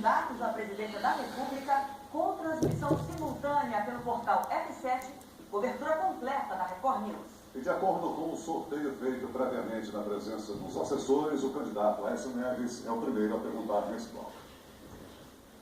candidatos à presidência da República, com transmissão simultânea pelo portal F7 e cobertura completa da Record News. E de acordo com o sorteio feito previamente na presença dos assessores, o candidato Aécio Neves é o primeiro a perguntar nesse bloco.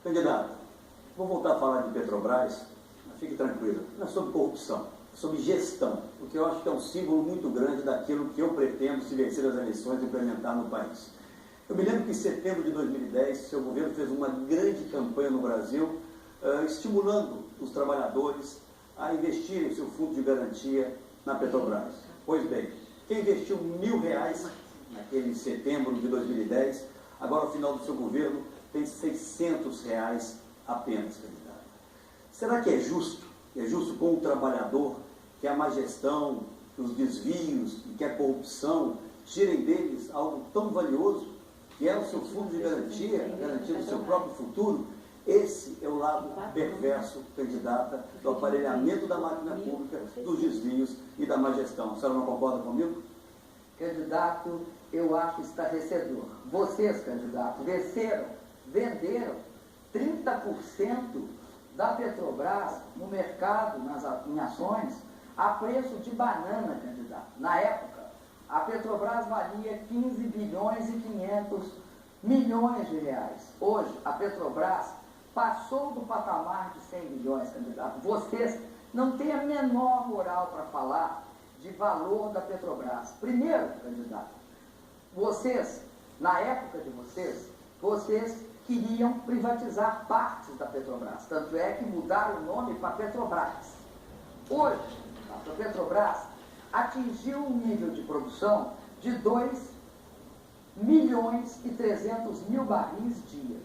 Candidato, vou voltar a falar de Petrobras, mas fique tranquilo, não é sobre corrupção, é sobre gestão, o que eu acho que é um símbolo muito grande daquilo que eu pretendo, se vencer as eleições, implementar no país. Eu me lembro que em setembro de 2010, seu governo fez uma grande campanha no Brasil, estimulando os trabalhadores a investirem o seu fundo de garantia na Petrobras. Pois bem, quem investiu R$1.000 naquele setembro de 2010, agora ao final do seu governo tem R$600 apenas, candidato. Será que é justo? É justo com o trabalhador que a má gestão, os desvios e que a corrupção tirem deles algo tão valioso que é o seu fundo de garantia, a garantia do seu próprio futuro? Esse é o lado perverso, candidata, do aparelhamento da máquina pública, dos desvios e da má gestão. A senhora não concorda comigo? Candidato, eu acho estarrecedor. Vocês, candidato, venderam 30% da Petrobras no mercado, em ações, a preço de banana, candidato. Na época, a Petrobras valia 15 bilhões e 500 milhões de reais. Hoje, a Petrobras passou do patamar de 100 bilhões, candidato. Vocês não têm a menor moral para falar de valor da Petrobras. Primeiro, candidato, vocês, na época de vocês queriam privatizar partes da Petrobras. Tanto é que mudaram o nome para Petrobras. Hoje, a Petrobras atingiu um nível de produção de 2.300.000 barris dia.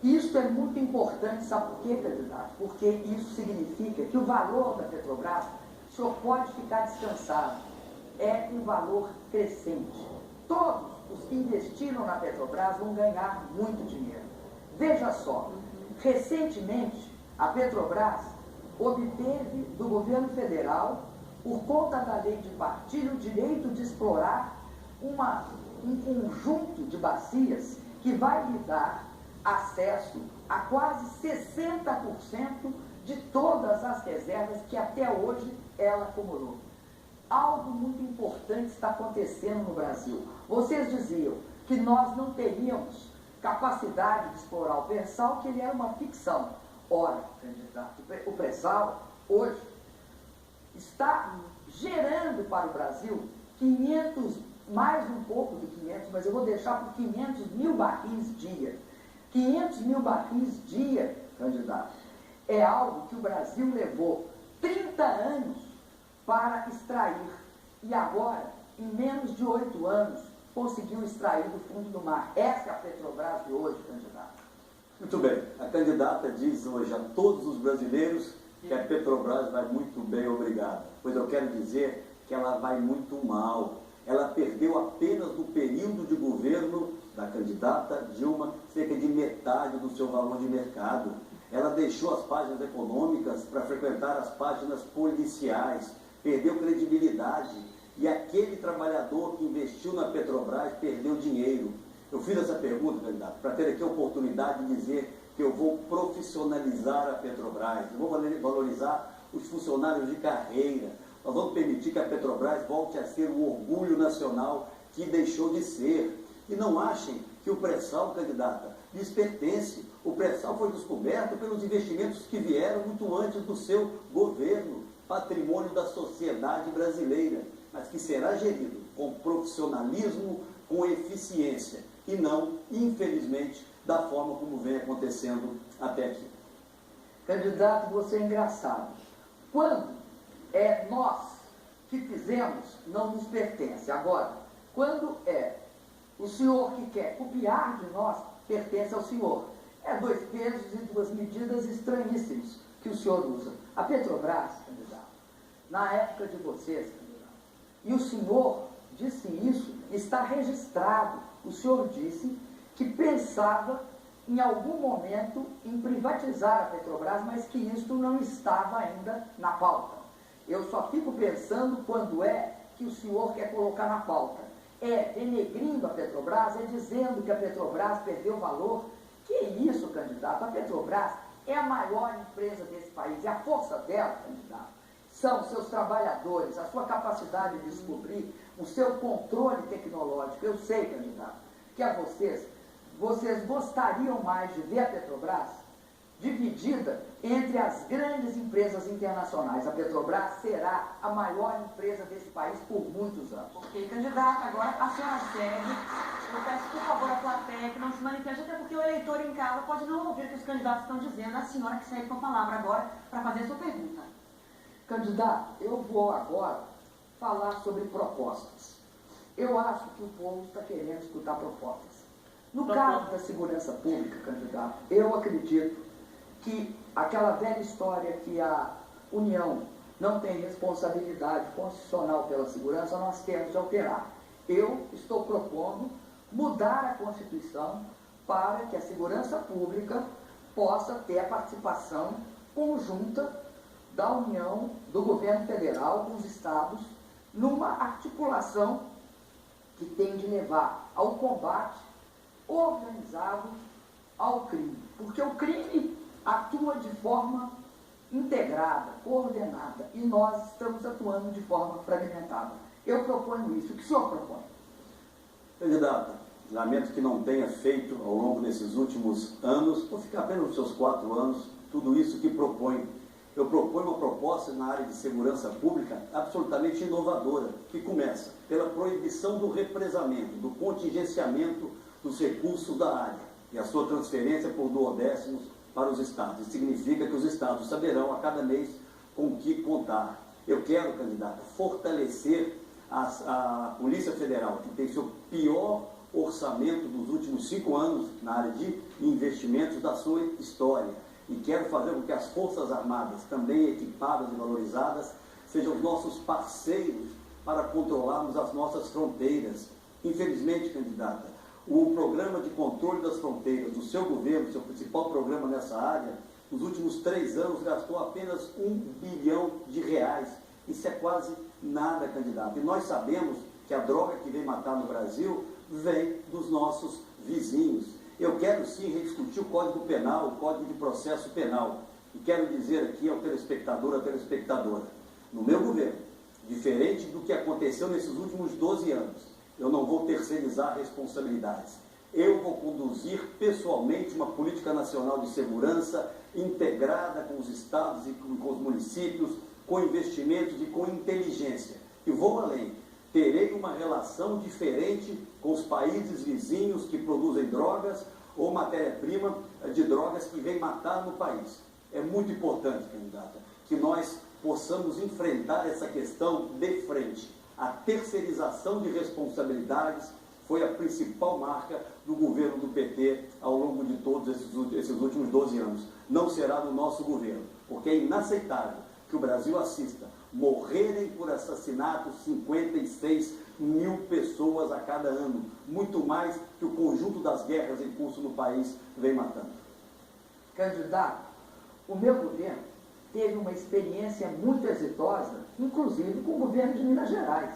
Isso é muito importante, sabe por quê, candidato? Porque isso significa que o valor da Petrobras, o senhor pode ficar descansado, é um valor crescente. Todos os que investiram na Petrobras vão ganhar muito dinheiro. Veja só, recentemente a Petrobras obteve do governo federal, por conta da lei de partilha, o direito de explorar um conjunto de bacias que vai lhe dar acesso a quase 60% de todas as reservas que até hoje ela acumulou. Algo muito importante está acontecendo no Brasil. Vocês diziam que nós não teríamos capacidade de explorar o pré-sal, que ele era uma ficção. Ora, candidato, o pré-sal hoje está gerando para o Brasil 500, mais um pouco de 500, mas eu vou deixar por 500.000 barris dia. 500.000 barris dia, candidato, é algo que o Brasil levou 30 anos para extrair e agora, em menos de 8 anos, conseguiu extrair do fundo do mar. Essa é a Petrobras de hoje, candidato. Muito bem. A candidata diz hoje a todos os brasileiros que a Petrobras vai muito bem, obrigada. Pois eu quero dizer que ela vai muito mal. Ela perdeu apenas no período de governo da candidata Dilma cerca de metade do seu valor de mercado. Ela deixou as páginas econômicas para frequentar as páginas policiais, perdeu credibilidade e aquele trabalhador que investiu na Petrobras perdeu dinheiro. Eu fiz essa pergunta, candidato, para ter aqui a oportunidade de dizer que eu vou profissionalizar a Petrobras, eu vou valorizar os funcionários de carreira, nós vamos permitir que a Petrobras volte a ser o orgulho nacional que deixou de ser. E não achem que o pré-sal, candidata, lhes pertence. O pré-sal foi descoberto pelos investimentos que vieram muito antes do seu governo, patrimônio da sociedade brasileira, mas que será gerido com profissionalismo, com eficiência, e não, infelizmente, da forma como vem acontecendo até aqui. Candidato, você é engraçado. Quando é nós que fizemos, não nos pertence. Agora, quando é o senhor que quer copiar de nós, pertence ao senhor. É 2 pesos e 2 medidas estranhíssimos que o senhor usa. A Petrobras, candidato, na época de vocês, candidato, e o senhor disse isso, está registrado. O senhor disse que pensava em algum momento em privatizar a Petrobras, mas que isso não estava ainda na pauta. Eu só fico pensando quando é que o senhor quer colocar na pauta. É denegrindo a Petrobras, é dizendo que a Petrobras perdeu valor. Que isso, candidato? A Petrobras é a maior empresa desse país, e a força dela, candidato, são seus trabalhadores, a sua capacidade de descobrir, o seu controle tecnológico. Eu sei, candidato, que a vocês gostariam mais de ver a Petrobras dividida entre as grandes empresas internacionais. A Petrobras será a maior empresa desse país por muitos anos. Ok, candidato, agora a senhora segue. Eu peço, por favor, a plateia que não se manifeste, até porque o eleitor em casa pode não ouvir o que os candidatos estão dizendo. A senhora que segue com a palavra agora para fazer a sua pergunta. Candidato, eu vou agora falar sobre propostas. Eu acho que o povo está querendo escutar propostas. No caso da segurança pública, candidato, eu acredito que aquela velha história que a União não tem responsabilidade constitucional pela segurança, nós temos de alterar. Eu estou propondo mudar a Constituição para que a segurança pública possa ter a participação conjunta da União, do governo federal, com os estados, numa articulação que tem de levar ao combate organizado ao crime. Porque o crime atua de forma integrada, coordenada, e nós estamos atuando de forma fragmentada. Eu proponho isso. O que o senhor propõe? Candidato, lamento que não tenha feito ao longo desses últimos anos, vou ficar apenas nos seus 4 anos, tudo isso que propõe. Eu proponho uma proposta na área de segurança pública absolutamente inovadora, que começa pela proibição do represamento, do contingenciamento dos recursos da área e a sua transferência por duodécimos para os estados. Isso significa que os estados saberão a cada mês com o que contar. Eu quero, candidato, fortalecer a Polícia Federal, que tem seu pior orçamento dos últimos 5 anos na área de investimentos da sua história. E quero fazer com que as Forças Armadas, também equipadas e valorizadas, sejam os nossos parceiros para controlarmos as nossas fronteiras. Infelizmente, candidata, o programa de controle das fronteiras do seu governo, seu principal programa nessa área, nos últimos 3 anos gastou apenas R$1 bilhão. Isso é quase nada, candidato. E nós sabemos que a droga que vem matar no Brasil vem dos nossos vizinhos. Eu quero sim rediscutir o Código Penal, o Código de Processo Penal. E quero dizer aqui ao telespectador, à telespectadora, no meu governo, diferente do que aconteceu nesses últimos 12 anos, eu não vou terceirizar responsabilidades. Eu vou conduzir pessoalmente uma política nacional de segurança integrada com os estados e com os municípios, com investimentos e com inteligência. E vou além. Terei uma relação diferente com os países vizinhos que produzem drogas ou matéria-prima de drogas que vem matar no país. É muito importante, candidata, que nós possamos enfrentar essa questão de frente. A terceirização de responsabilidades foi a principal marca do governo do PT ao longo de todos esses últimos 12 anos. Não será no nosso governo, porque é inaceitável que o Brasil assista morrerem por assassinato 56 mil pessoas a cada ano, muito mais que o conjunto das guerras em curso no país vem matando. Candidato, o meu governo teve uma experiência muito exitosa, inclusive com o governo de Minas Gerais.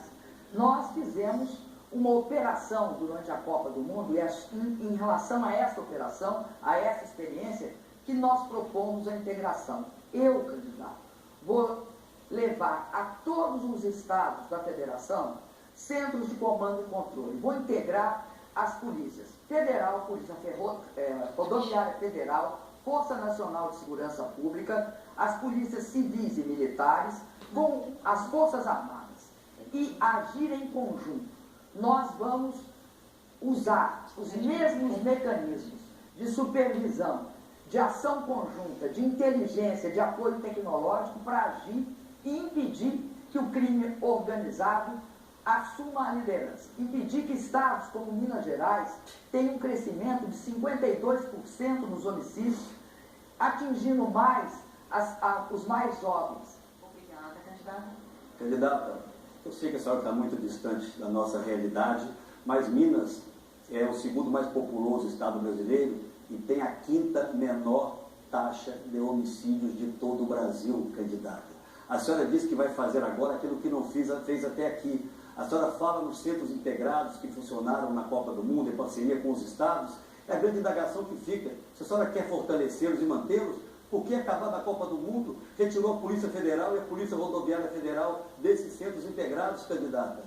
Nós fizemos uma operação durante a Copa do Mundo, e em relação a essa operação, a essa experiência, que nós propomos a integração. Eu, candidato, vou levar a todos os estados da federação centros de comando e controle. Vou integrar as polícias federal, Polícia Rodoviária Federal, Força Nacional de Segurança Pública, as polícias civis e militares, com as Forças Armadas, e agir em conjunto. Nós vamos usar os mesmos mecanismos de supervisão, de ação conjunta, de inteligência, de apoio tecnológico para agir e impedir que o crime organizado assuma a liderança. Impedir que estados como Minas Gerais tenham um crescimento de 52% nos homicídios, atingindo mais os mais jovens. Obrigada, candidata. Candidata, eu sei que a senhora está muito distante da nossa realidade, mas Minas é o segundo mais populoso estado brasileiro e tem a 5ª menor taxa de homicídios de todo o Brasil, candidata. A senhora disse que vai fazer agora aquilo que não fez até aqui. A senhora fala nos centros integrados que funcionaram na Copa do Mundo em parceria com os estados, É a grande indagação que fica. Se a senhora quer fortalecê-los e mantê-los, por que acabar da Copa do Mundo, retirou a Polícia Federal e a Polícia Rodoviária Federal desses centros integrados, candidata?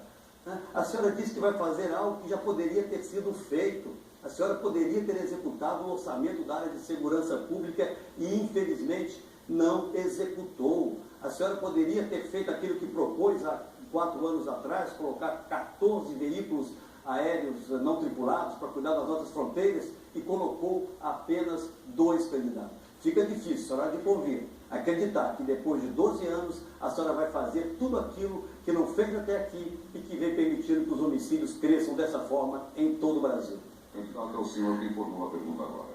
A senhora disse que vai fazer algo que já poderia ter sido feito. A senhora poderia ter executado o orçamento da área de segurança pública e, infelizmente, não executou. A senhora poderia ter feito aquilo que propôs há 4 anos atrás, colocar 14 veículos aéreos não tripulados para cuidar das nossas fronteiras e colocou apenas 2 candidatos. Fica difícil, a senhora há de convir, acreditar que depois de 12 anos a senhora vai fazer tudo aquilo que não fez até aqui e que vem permitindo que os homicídios cresçam dessa forma em todo o Brasil. Então, é o senhor que formula a pergunta agora.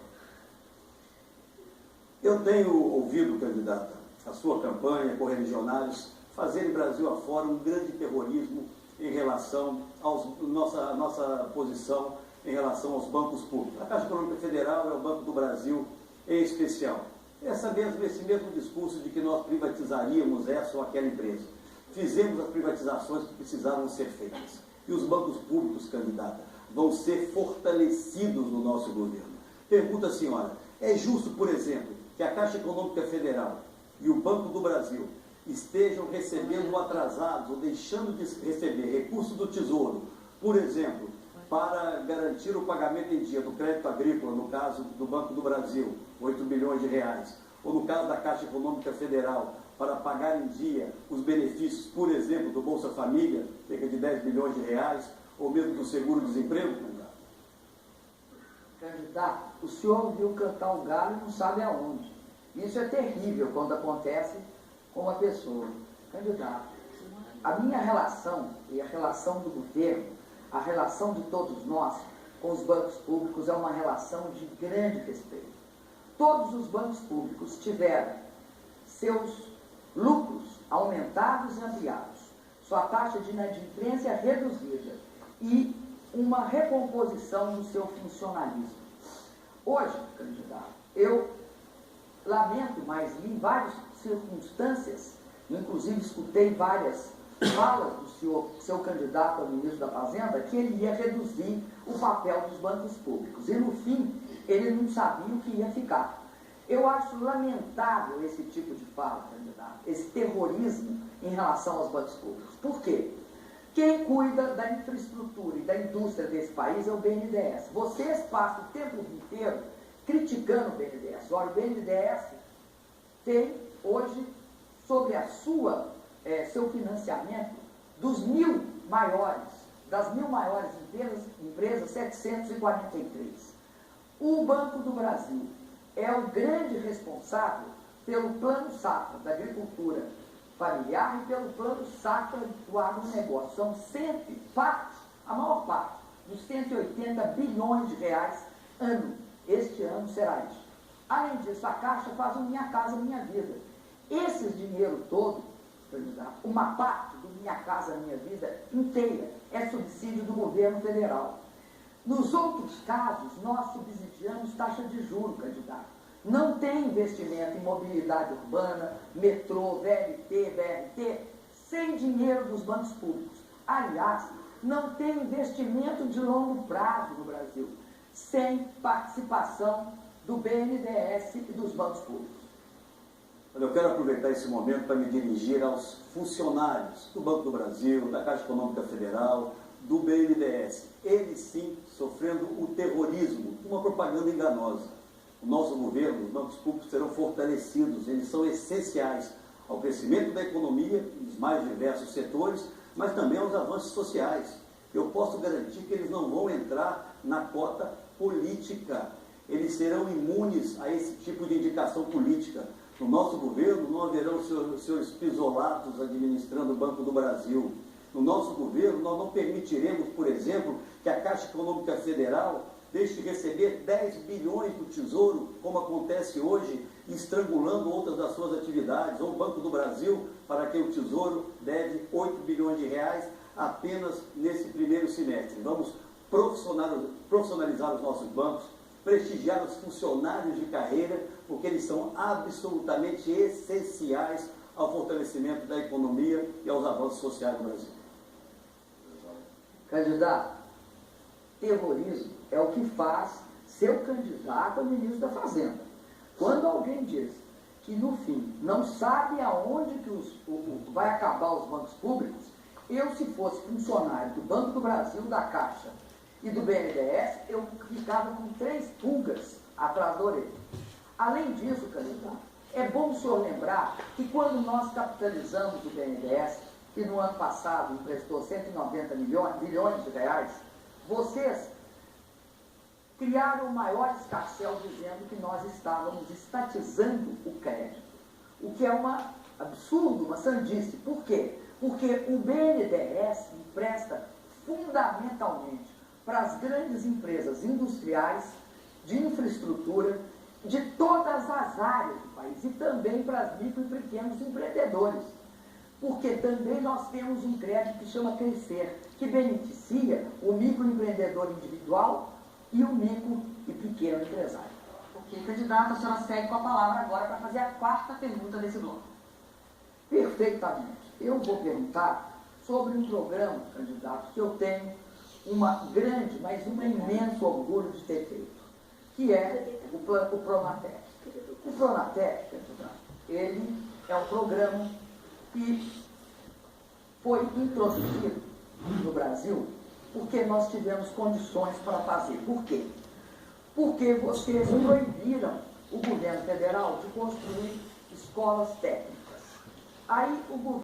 Eu tenho ouvido, candidata, a sua campanha, correligionários, fazerem Brasil afora um grande terrorismo em relação à nossa posição em relação aos bancos públicos. A Caixa Econômica Federal é o Banco do Brasil em especial. Esse mesmo discurso de que nós privatizaríamos essa ou aquela empresa. Fizemos as privatizações que precisavam ser feitas. E os bancos públicos, candidata, vão ser fortalecidos no nosso governo. Pergunta a senhora, é justo, por exemplo, que a Caixa Econômica Federal e o Banco do Brasil estejam recebendo atrasados ou deixando de receber recursos do Tesouro, por exemplo, para garantir o pagamento em dia do crédito agrícola, no caso do Banco do Brasil, 8 bilhões de reais, ou no caso da Caixa Econômica Federal, para pagar em dia os benefícios, por exemplo, do Bolsa Família, cerca de 10 bilhões de reais, ou mesmo do seguro-desemprego, candidato? Candidato, o senhor viu cantar o galo e não sabe aonde. Isso é terrível quando acontece com uma pessoa. Candidato, a minha relação e a relação do governo, a relação de todos nós com os bancos públicos é uma relação de grande respeito. Todos os bancos públicos tiveram seus lucros aumentados e ampliados, sua taxa de inadimplência reduzida e uma recomposição do seu funcionalismo. Hoje, candidato, eu lamento, mas li várias circunstâncias, inclusive escutei várias falas do seu candidato ao ministro da Fazenda, que ele ia reduzir o papel dos bancos públicos. E, no fim, ele não sabia o que ia ficar. Eu acho lamentável esse tipo de fala, candidato, esse terrorismo em relação aos bancos públicos. Por quê? Quem cuida da infraestrutura e da indústria desse país é o BNDES. Vocês passam o tempo inteiro criticando o BNDES. Olha, o BNDES tem hoje, sobre a seu financiamento, das 1.000 maiores empresas, 743. O Banco do Brasil é o grande responsável pelo Plano Safra da agricultura familiar e pelo Plano Safra do agronegócio. São a maior parte dos 180 bilhões de reais ano. Este ano será isso. Além disso, a Caixa faz o Minha Casa Minha Vida. Esse dinheiro todo, uma parte do Minha Casa Minha Vida inteira, é subsídio do governo federal. Nos outros casos, nós subsidiamos taxa de juros, candidato. Não tem investimento em mobilidade urbana, metrô, VLT, BRT, sem dinheiro dos bancos públicos. Aliás, não tem investimento de longo prazo no Brasil, sem participação do BNDES e dos bancos públicos. Eu quero aproveitar esse momento para me dirigir aos funcionários do Banco do Brasil, da Caixa Econômica Federal, do BNDES. Eles sim sofrendo o terrorismo, uma propaganda enganosa. O nosso governo, os bancos públicos serão fortalecidos, eles são essenciais ao crescimento da economia, nos mais diversos setores, mas também aos avanços sociais. Eu posso garantir que eles não vão entrar na cota política, eles serão imunes a esse tipo de indicação política. No nosso governo não haverão seus pisolatos administrando o Banco do Brasil. No nosso governo nós não permitiremos, por exemplo, que a Caixa Econômica Federal deixe de receber 10 bilhões do Tesouro, como acontece hoje, estrangulando outras das suas atividades, ou o Banco do Brasil, para quem o Tesouro deve 8 bilhões de reais apenas nesse primeiro semestre. Vamos profissionalizar os nossos bancos, prestigiar os funcionários de carreira, porque eles são absolutamente essenciais ao fortalecimento da economia e aos avanços sociais do Brasil. Candidato, terrorismo é o que faz seu candidato a ministro da Fazenda. Quando alguém diz que, no fim, não sabe aonde que vai acabar os bancos públicos, eu, se fosse funcionário do Banco do Brasil, da Caixa e do BNDES, eu ficava com 3 pulgas atrás da orelha. Além disso, candidato, é bom o senhor lembrar que quando nós capitalizamos o BNDES, que no ano passado emprestou 190 bilhões de reais, vocês criaram o maior escarcéu dizendo que nós estávamos estatizando o crédito, o que é um absurdo, uma sandice. Por quê? Porque o BNDES empresta fundamentalmente para as grandes empresas industriais, de infraestrutura, de todas as áreas do país, e também para as micro e pequenos empreendedores. Porque também nós temos um crédito que chama Crescer, que beneficia o microempreendedor individual e o micro e pequeno empresário. Ok, candidato, a senhora segue com a palavra agora para fazer a 4ª pergunta desse bloco. Perfeitamente. Eu vou perguntar sobre um programa, candidato, que eu tenho uma grande, mas um imenso orgulho de ter feito, que é o Pronatec. O Pronatec, candidato, ele é um programa que foi introduzido no Brasil porque nós tivemos condições para fazer. Por quê? Porque vocês proibiram o governo federal de construir escolas técnicas. Aí o governo